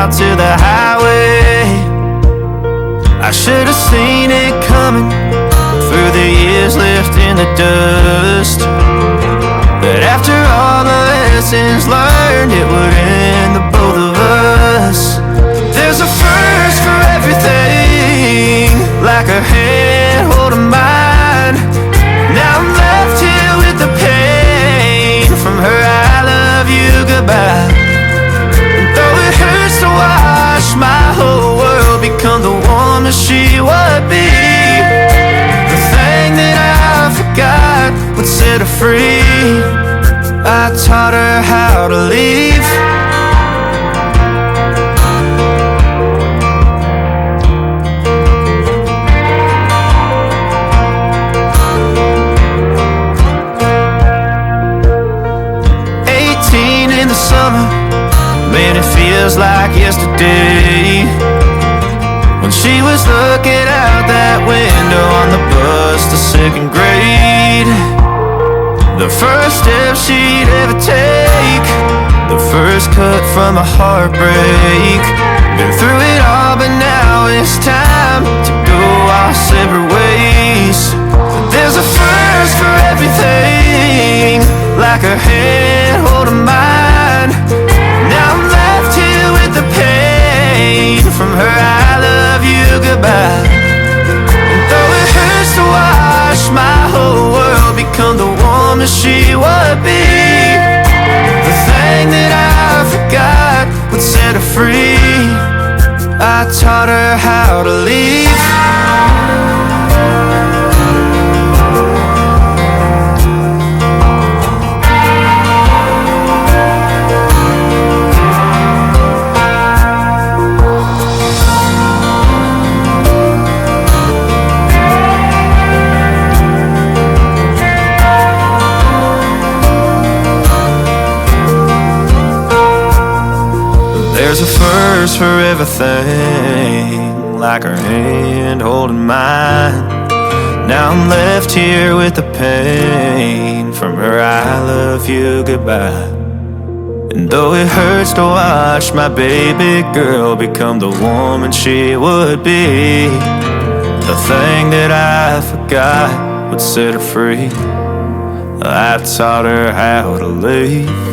out to the highway. I should have seen it coming through the years left in the dust. But after all the lessons learned, it would end the both of us. There's a first for everything, like her hand holding mine. Now I'm left here with the pain from her I love you goodbye. And though it hurts to watch my whole world become the woman she would be, the thing that I forgot would set her free. I taught her how to leave. 18 in the summer, man, it feels like yesterday, when she was looking out that window on the bus to second grade. The first step she'd ever take, the first cut from a heartbreak. Been through it all, but now it's time to go our separate ways. There's a first for everything, like her hand holding mine. Now I'm left here with the pain from her I love you goodbye. And though it hurts to watch my whole world become the woman she would be, the thing that I forgot would set her free. I taught her how to leave. There's a first for everything, like her hand holding mine. Now I'm left here with the pain from her I love you goodbye. And though it hurts to watch my baby girl become the woman she would be, the thing that I forgot would set her free. I taught her how to leave.